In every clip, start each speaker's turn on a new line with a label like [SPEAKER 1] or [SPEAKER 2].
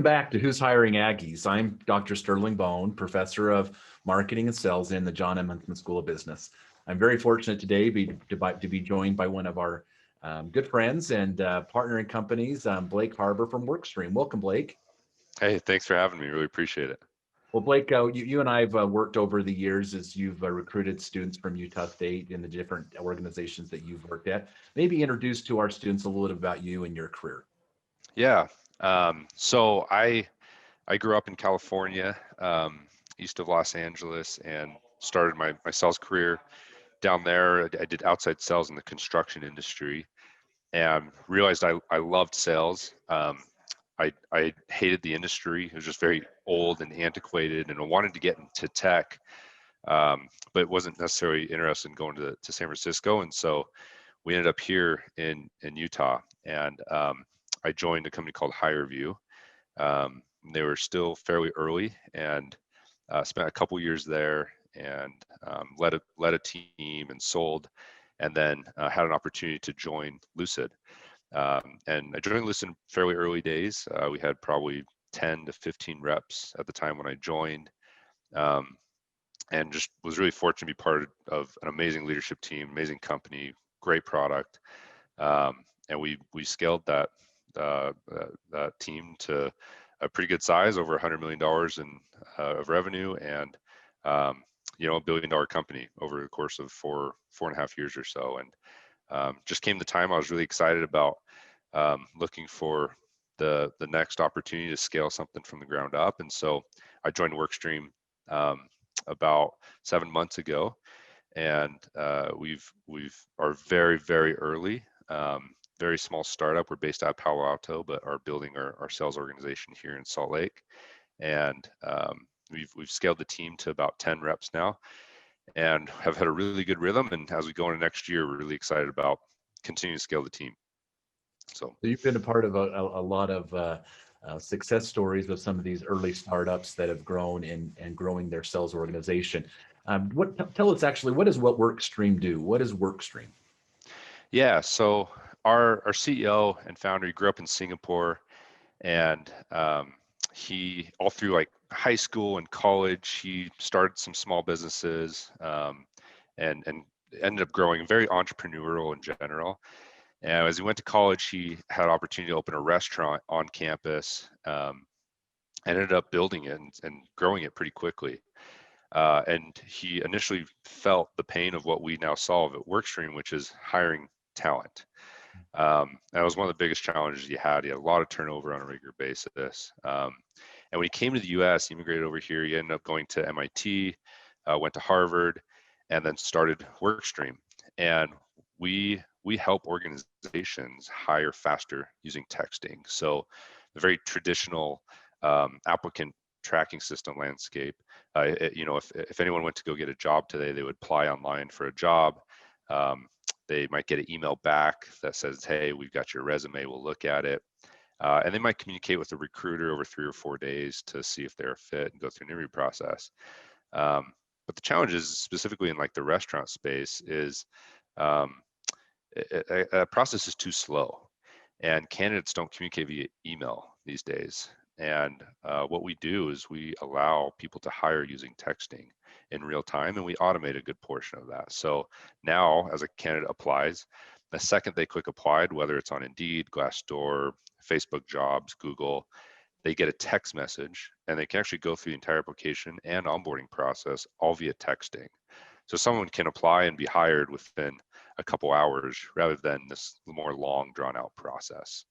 [SPEAKER 1] back to Who's Hiring Aggies. I'm Dr. Sterling Bone, Professor of Marketing and Sales in the John M. Huntsman School of Business. I'm very fortunate today to be joined by one of our good friends and partnering companies, Blake Harber from Workstream. Welcome, Blake.
[SPEAKER 2] Hey, thanks for having me. Really appreciate it.
[SPEAKER 1] Well, Blake, you and I have worked over the years as you've recruited students from Utah State in the different organizations that you've worked at. Maybe introduce to our students a little bit about you and your career.
[SPEAKER 2] Yeah. So I grew up in California, east of Los Angeles, and started my sales career down there. I did outside sales in the construction industry, and realized I loved sales. I hated the industry. It was just very old and antiquated, and I wanted to get into tech, but wasn't necessarily interested in going to San Francisco. And so we ended up here in Utah, and I joined a company called HireView. They were still fairly early, and spent a couple years there, and led a team and sold, and then had an opportunity to join Lucid. And I joined Lucid in fairly early days. We had probably 10 to 15 reps at the time when I joined. Um, and just was really fortunate to be part of an amazing leadership team, amazing company, great product, and we scaled that team to a pretty good size, over $100 million of revenue, and a billion-dollar company over the course of four and a half years or so. And just came the time I was really excited about, looking for the next opportunity to scale something from the ground up. And so I joined Workstream about 7 months ago, and we've are very, very early, very small startup. We're based out of Palo Alto, but are building our sales organization here in Salt Lake, and we've scaled the team to about 10 reps now, and have had a really good rhythm. And as we go into next year, we're really excited about continuing to scale the team.
[SPEAKER 1] So you've been a part of a lot of success stories of some of these early startups that have grown and growing their sales organization. Tell us actually, what Workstream do? What is Workstream?
[SPEAKER 2] Yeah, so our CEO and founder, he grew up in Singapore, and he, all through like high school and college, he started some small businesses, and ended up growing, very entrepreneurial in general. And as he went to college, he had an opportunity to open a restaurant on campus, ended up building it and growing it pretty quickly. And he initially felt the pain of what we now solve at Workstream, which is hiring talent. That was one of the biggest challenges he had. He had a lot of turnover on a regular basis. And when he came to the US, he immigrated over here, he ended up going to MIT, went to Harvard, and then started Workstream. And we help organizations hire faster using texting. So the very traditional applicant tracking system landscape, if anyone went to go get a job today, they would apply online for a job. They might get an email back that says, hey, we've got your resume, we'll look at it. And they might communicate with a recruiter over 3 or 4 days to see if they're a fit and go through an interview process. But the challenge is, specifically in like the restaurant space, is a process is too slow, and candidates don't communicate via email these days. And what we do is we allow people to hire using texting in real time, and we automate a good portion of that. So now, as a candidate applies, the second they click applied, whether it's on Indeed, Glassdoor, Facebook Jobs, Google, they get a text message, and they can actually go through the entire application and onboarding process all via texting. So someone can apply and be hired within a couple hours, rather than this more long, drawn out process.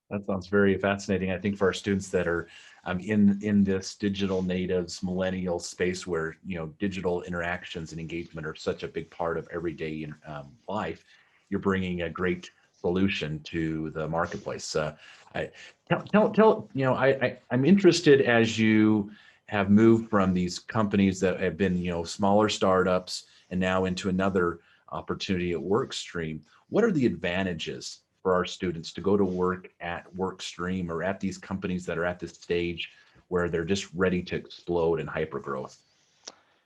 [SPEAKER 1] That sounds very fascinating. I think for our students that are in this digital natives millennial space, where digital interactions and engagement are such a big part of everyday life, you're bringing a great solution to the marketplace. I'm interested, as you have moved from these companies that have been smaller startups and now into another opportunity at Workstream. What are the advantages for our students to go to work at Workstream or at these companies that are at this stage where they're just ready to explode in hypergrowth?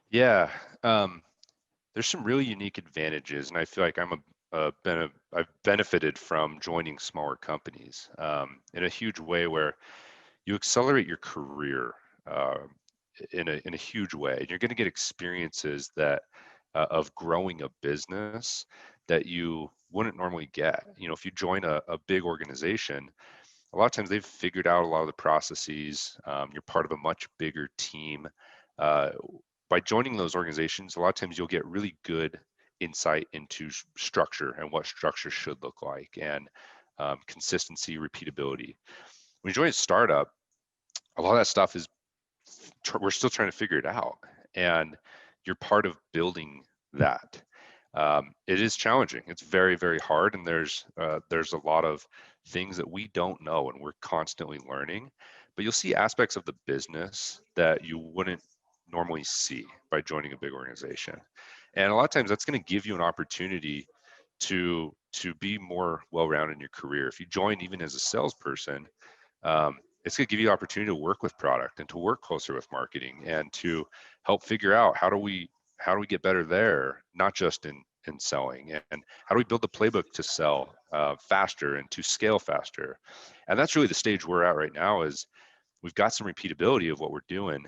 [SPEAKER 2] Yeah, there's some really unique advantages, and I feel like I've benefited from joining smaller companies in a huge way, where you accelerate your career uh, in a huge way. And you're going to get experiences that of growing a business that you wouldn't normally get. You know, if you join a big organization, a lot of times they've figured out a lot of the processes. You're part of a much bigger team. Uh, by joining those organizations, a lot of times you'll get really good insight into structure and what structure should look like, and consistency, repeatability. When you join a startup, a lot of that stuff is we're still trying to figure it out, and you're part of building that. It is challenging. It's very, very hard, and there's a lot of things that we don't know, and we're constantly learning. But you'll see aspects of the business that you wouldn't normally see by joining a big organization, and a lot of times that's going to give you an opportunity to be more well-rounded in your career. If you join even as a salesperson, it's going to give you the opportunity to work with product and to work closer with marketing and to help figure out how do we get better there, not just in selling, and how do we build the playbook to sell faster and to scale faster. And that's really the stage we're at right now. Is we've got some repeatability of what we're doing.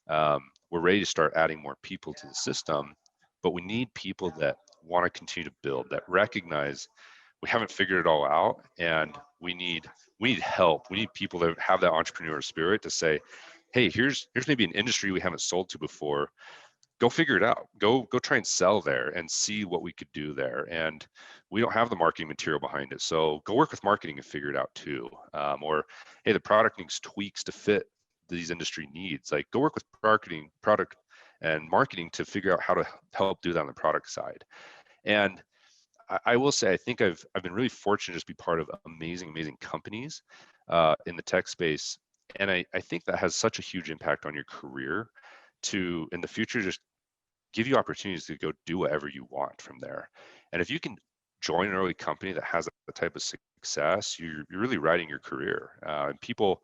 [SPEAKER 2] We're ready to start adding more people to the system, but we need people that want to continue to build, that recognize we haven't figured it all out, and we need help. We need people that have that entrepreneurial spirit to say, hey, here's maybe an industry we haven't sold to before. Go figure it out. Go try and sell there and see what we could do there. And we don't have the marketing material behind it, so go work with marketing and figure it out too. Or hey, the product needs tweaks to fit these industry needs. Like, go work with product and marketing to figure out how to help do that on the product side. And I will say, I think I've been really fortunate to just be part of amazing companies in the tech space, and I think that has such a huge impact on your career to in the future just give you opportunities to go do whatever you want from there. And if you can join an early company that has that type of success, you're really writing your career. And people,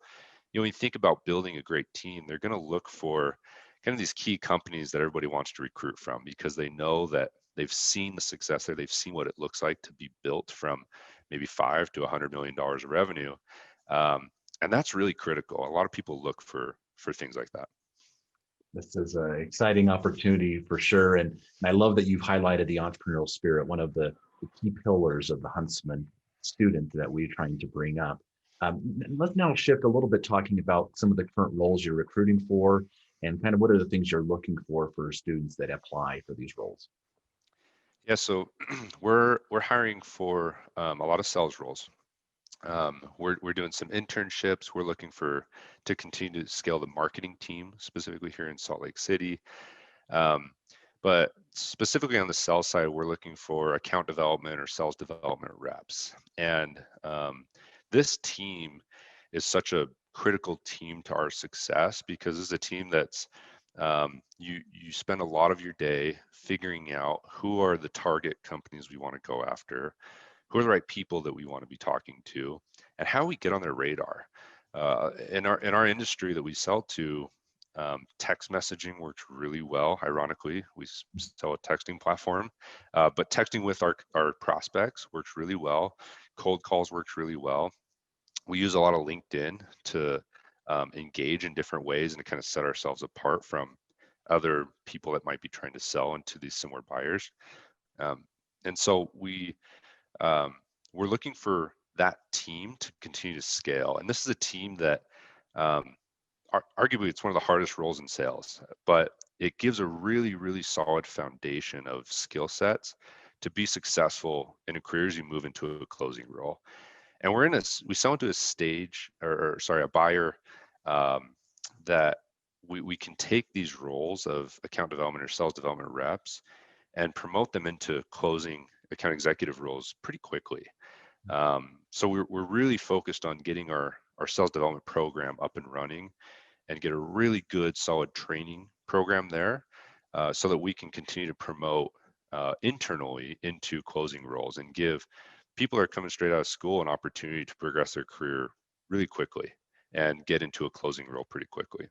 [SPEAKER 2] when you think about building a great team, they're going to look for kind of these key companies that everybody wants to recruit from, because they know that they've seen the success there. They've seen what it looks like to be built from maybe $5 to $100 million of revenue. And that's really critical. A lot of people look for things like that.
[SPEAKER 1] This is an exciting opportunity for sure. And I love that you've highlighted the entrepreneurial spirit, one of the key pillars of the Huntsman student that we're trying to bring up. Let's now shift a little bit, talking about some of the current roles you're recruiting for and kind of what are the things you're looking for students that apply for these roles.
[SPEAKER 2] Yeah, so we're hiring for a lot of sales roles. We're doing some internships. We're looking to continue to scale the marketing team, specifically here in Salt Lake City. Um, but specifically on the sales side, we're looking for account development or sales development reps. And this team is such a critical team to our success, because it's a team that's you spend a lot of your day figuring out who are the target companies we want to go after, who are the right people that we want to be talking to, and how we get on their radar. In our industry that we sell to, text messaging works really well. Ironically, we sell a texting platform, but texting with our prospects works really well. Cold calls works really well. We use a lot of LinkedIn to engage in different ways and to kind of set ourselves apart from other people that might be trying to sell into these similar buyers. Um, and so we're looking for that team to continue to scale. And this is a team that um, arguably it's one of the hardest roles in sales, but it gives a really solid foundation of skill sets to be successful in a career as you move into a closing role. And we sell into a stage, or sorry, a buyer um, that we can take these roles of account development or sales development reps and promote them into closing account executive roles pretty quickly. So we're really focused on getting our sales development program up and running and get a really good solid training program there, so that we can continue to promote internally into closing roles and give people that are coming straight out of school an opportunity to progress their career really quickly and get into a closing role pretty quickly.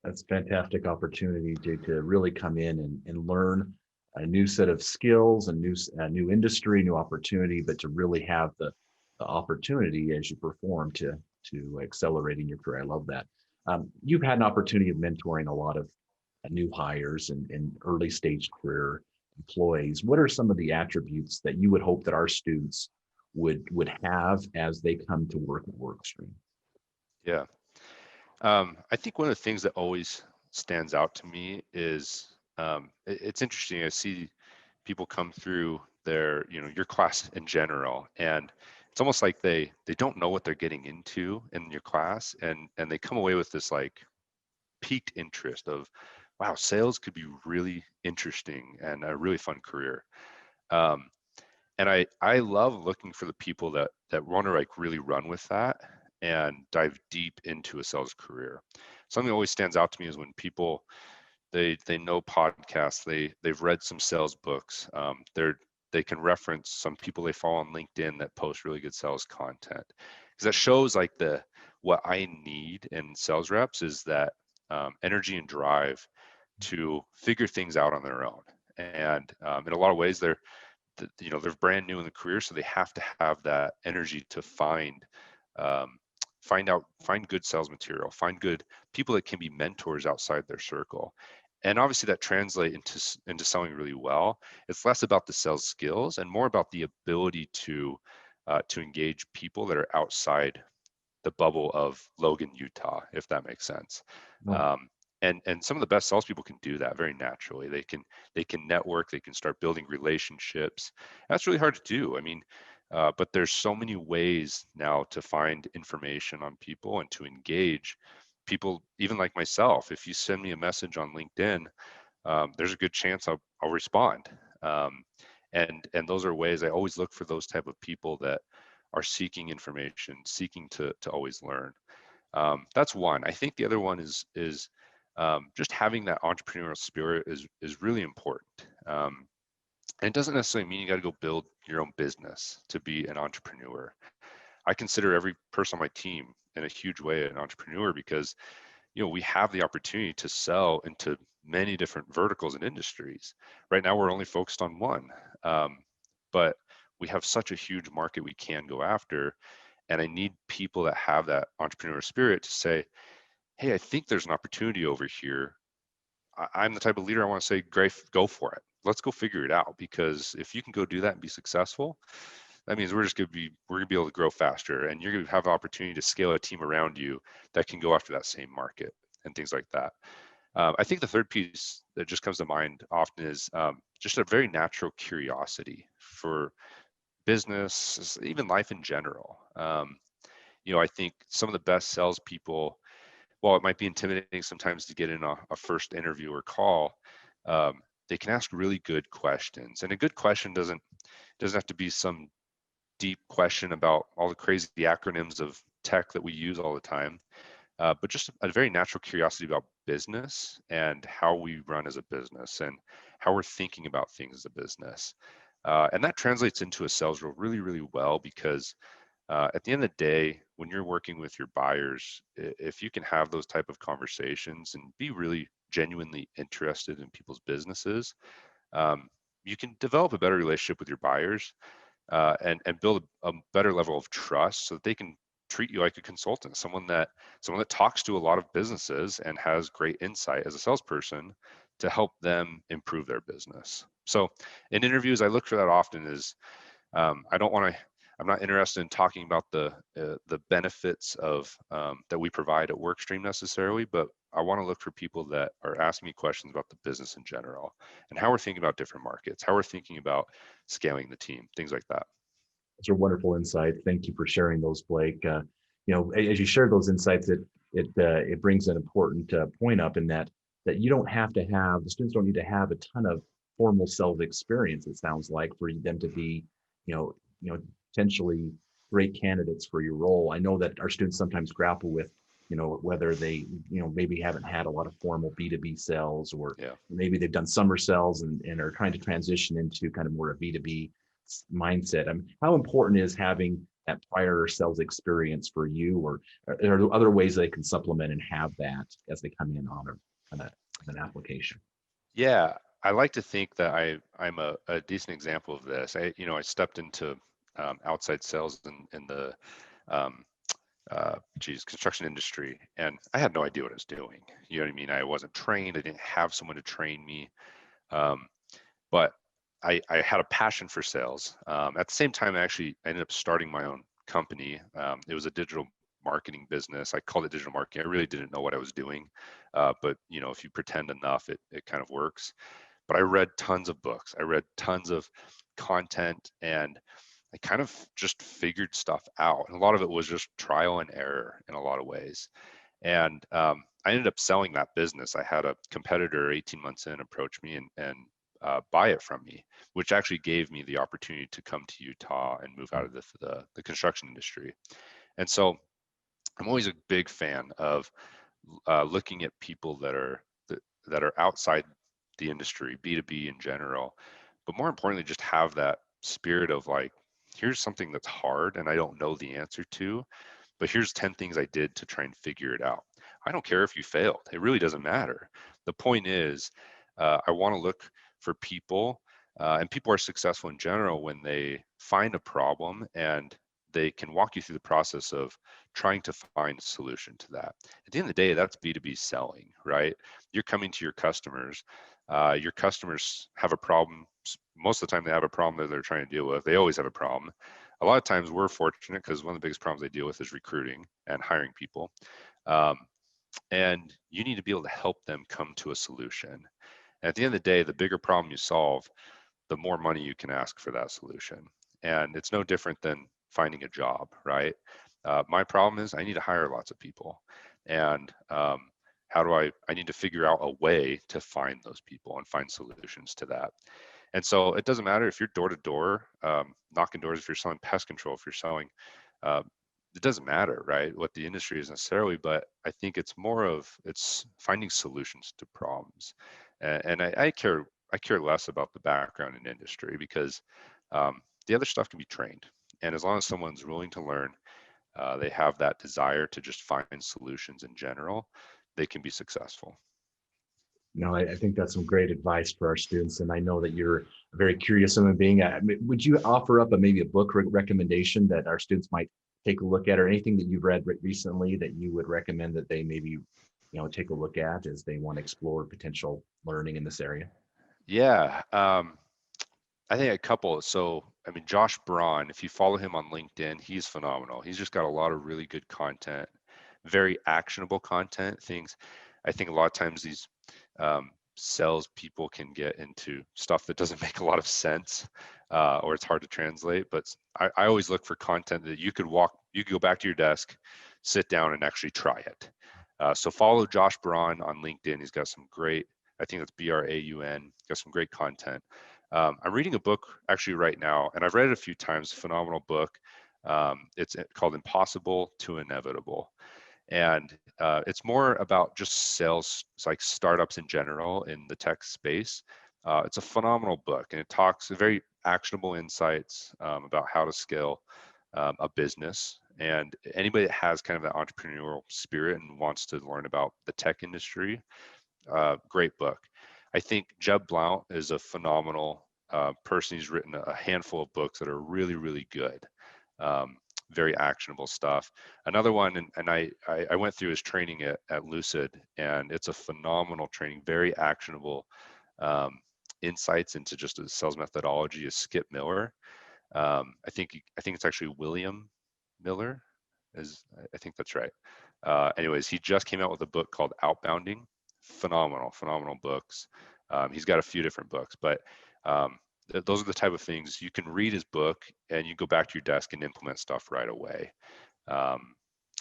[SPEAKER 1] That's a fantastic opportunity to really come in and learn a new set of skills, a new industry, new opportunity, but to really have the opportunity as you perform to to accelerating your career. I love that. You've had an opportunity of mentoring a lot of new hires and early stage career employees. What are some of the attributes that you would hope that our students would have as they come to work at Workstream?
[SPEAKER 2] Yeah. I think one of the things that always stands out to me is it's interesting. I see people come through their, your class in general, and it's almost like they don't know what they're getting into in your class, and they come away with this like piqued interest of, wow, sales could be really interesting and a really fun career. Um, and I love looking for the people that want to like really run with that and dive deep into a sales career. Something that always stands out to me is when people they know podcasts, they've read some sales books, they can reference some people they follow on LinkedIn that post really good sales content, because that shows like the what I need in sales reps is that energy and drive to figure things out on their own. And in a lot of ways, they're brand new in the career, so they have to have that energy to um, find good sales material, find good people that can be mentors outside their circle, and obviously that translate into selling really well. It's less about the sales skills and more about the ability to engage people that are outside the bubble of Logan, Utah, if that makes sense.
[SPEAKER 1] Right.
[SPEAKER 2] Um, and some of the best salespeople can do that very naturally. They can network, they can start building relationships. That's really hard to do. I mean, but there's so many ways now to find information on people and to engage people, even like myself. If you send me a message on LinkedIn, there's a good chance I'll respond. Um, and those are ways I always look for those type of people that are seeking information, seeking to always learn. That's one. I think the other one is just having that entrepreneurial spirit is really important. And it doesn't necessarily mean you got to go build your own business to be an entrepreneur. I consider every person on my team in a huge way an entrepreneur because we have the opportunity to sell into many different verticals and industries. Right now, we're only focused on one, but we have such a huge market we can go after. And I need people that have that entrepreneur spirit to say, hey, I think there's an opportunity over here. I'm the type of leader I want to say, great, go for it. Let's go figure it out. Because if you can go do that and be successful, that means we're gonna be able to grow faster, and you're gonna have the opportunity to scale a team around you that can go after that same market and things like that. I think the third piece that just comes to mind often is just a very natural curiosity for business, even life in general. I think some of the best salespeople, while it might be intimidating sometimes to get in a first interview or call, they can ask really good questions. And a good question doesn't have to be some deep question about all the crazy acronyms of tech that we use all the time, but just a very natural curiosity about business and how we run as a business and how we're thinking about things as a business. And that translates into a sales role really, really well because at the end of the day, when you're working with your buyers, if you can have those type of conversations and be really genuinely interested in people's businesses, um, you can develop a better relationship with your buyers, and build a better level of trust so that they can treat you like a consultant, someone that talks to a lot of businesses and has great insight as a salesperson to help them improve their business. So in interviews, I look for that often is I don't want to. I'm not interested in talking about the benefits of that we provide at Workstream necessarily, but I want to look for people that are asking me questions about the business in general and how we're thinking about different markets, how we're thinking about scaling the team, things like that.
[SPEAKER 1] Those are wonderful insights. Thank you for sharing those, Blake. As you share those insights, it brings an important point up in that you don't have to have the students don't need to have a ton of formal sales experience. It sounds like for them to be, you know, potentially great candidates for your role. I know that our students sometimes grapple with, whether they, maybe haven't had a lot of formal B2B sales, or
[SPEAKER 2] Yeah.
[SPEAKER 1] maybe they've done summer sales and are trying to transition into kind of more a B2B mindset. I mean, how important is having that prior sales experience for you, or are there other ways they can supplement and have that as they come in on an application?
[SPEAKER 2] Yeah. I like to think that I'm a decent example of this. I stepped into outside sales in the um, construction industry, and I had no idea what I was doing. You know what I mean? I wasn't trained. I didn't have someone to train me. Um, but I had a passion for sales. At the same time, I ended up starting my own company. It was a digital marketing business. I called it digital marketing. I really didn't know what I was doing, but if you pretend enough, it kind of works. But I read tons of books. I read tons of content, and I kind of just figured stuff out. And a lot of it was just trial and error in a lot of ways. And I ended up selling that business. I had a competitor 18 months in approach me and buy it from me, which actually gave me the opportunity to come to Utah and move out of the construction industry. And so I'm always a big fan of looking at people that are outside the industry, B2B in general, but more importantly, just have that spirit of like, here's something that's hard and I don't know the answer to, but here's 10 things I did to try and figure it out. I don't care if you failed. It really doesn't matter. The point is, I want to look for people, and people are successful in general when they find a problem and they can walk you through the process of trying to find a solution to that. At the end of the day, that's B2B selling, right? You're coming to your customers. Your customers have a problem. Most of the time, they have a problem that they're trying to deal with. They always have a problem. A lot of times we're fortunate because one of the biggest problems they deal with is recruiting and hiring people. Um, and you need to be able to help them come to a solution. And at the end of the day, the bigger problem you solve, the more money you can ask for that solution. And it's no different than finding a job, right? My problem is I need to hire lots of people. And how do I need to figure out a way to find those people and find solutions to that. And so it doesn't matter if you're door to door, knocking doors, if you're selling pest control, if you're selling, uh, it doesn't matter, right? What the industry is necessarily, but I think it's finding solutions to problems. And I care less about the background in industry because the other stuff can be trained. And as long as someone's willing to learn, they have that desire to just find solutions in general, they can be successful.
[SPEAKER 1] No, I think that's some great advice for our students. And I know that you're a very curious human being. Would you offer up maybe a book recommendation that our students might take a look at, or anything that you've read recently that you would recommend that they maybe, take a look at as they want to explore potential learning in this area?
[SPEAKER 2] Yeah. I think a couple. So, I mean, Josh Braun, if you follow him on LinkedIn, he's phenomenal. He's just got a lot of really good content, very actionable content. Things I think a lot of times these sales people can get into stuff that doesn't make a lot of sense, or it's hard to translate. But I always look for content that you could go back to your desk, sit down, and actually try it. So follow Josh Braun on LinkedIn. He's got some great, I think that's Braun, got some great content. I'm reading a book actually right now, and I've read it a few times. Phenomenal book. It's called Impossible to Inevitable, and it's more about just sales, it's like startups in general in the tech space. It's a phenomenal book, and it talks very actionable insights about how to scale a business. And anybody that has kind of that entrepreneurial spirit and wants to learn about the tech industry, great book. I think Jeb Blount is a phenomenal person. He's written a handful of books that are really, really good. Very actionable stuff. Another one, and I went through his training at Lucid, and it's a phenomenal training, very actionable insights into just a sales methodology, is Skip Miller. I think it's actually William Miller, I think that's right. Anyways, he just came out with a book called Outbounding. Phenomenal books. He's got a few different books, but those are the type of things you can read his book and you go back to your desk and implement stuff right away.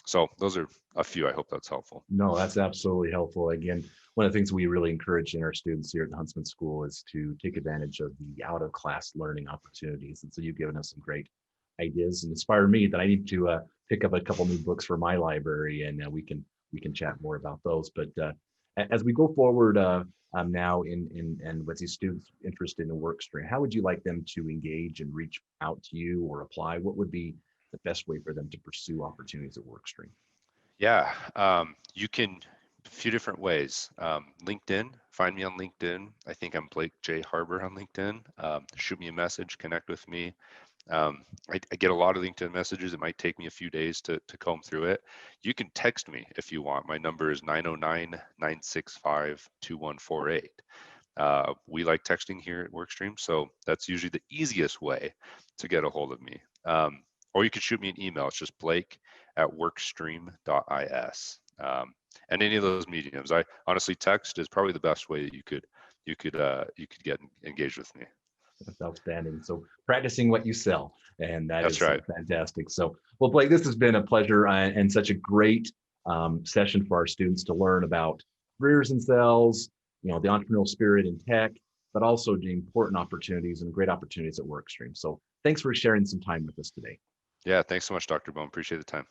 [SPEAKER 2] So those are a few. I hope that's helpful.
[SPEAKER 1] No, that's absolutely helpful. Again, one of the things we really encourage in our students here at the Huntsman School is to take advantage of the out of class learning opportunities. And so you've given us some great ideas and inspired me that I need to pick up a couple new books for my library, and we can chat more about those. But as we go forward now in and with these students interested in Workstream, how would you like them to engage and reach out to you or apply? What would be the best way for them to pursue opportunities at Workstream?
[SPEAKER 2] Yeah, you can few different ways. LinkedIn, find me on LinkedIn. I think I'm Blake J. Harber on LinkedIn. Shoot me a message, connect with me. I get a lot of LinkedIn messages. It might take me a few days to comb through it. You can text me if you want. My number is 909-965-2148. We like texting here at Workstream, so that's usually the easiest way to get a hold of me. Or you could shoot me an email. It's just blake@workstream.is. And any of those mediums. I honestly, text is probably the best way that you could get engaged with me.
[SPEAKER 1] That's outstanding. So practicing what you sell, and that
[SPEAKER 2] That's
[SPEAKER 1] is
[SPEAKER 2] right.
[SPEAKER 1] fantastic. So, well, Blake, this has been a pleasure and such a great session for our students to learn about careers in sales, the entrepreneurial spirit in tech, but also the important opportunities and great opportunities at Workstream. So thanks for sharing some time with us today.
[SPEAKER 2] Yeah, thanks so much, Dr. Bone. Appreciate the time.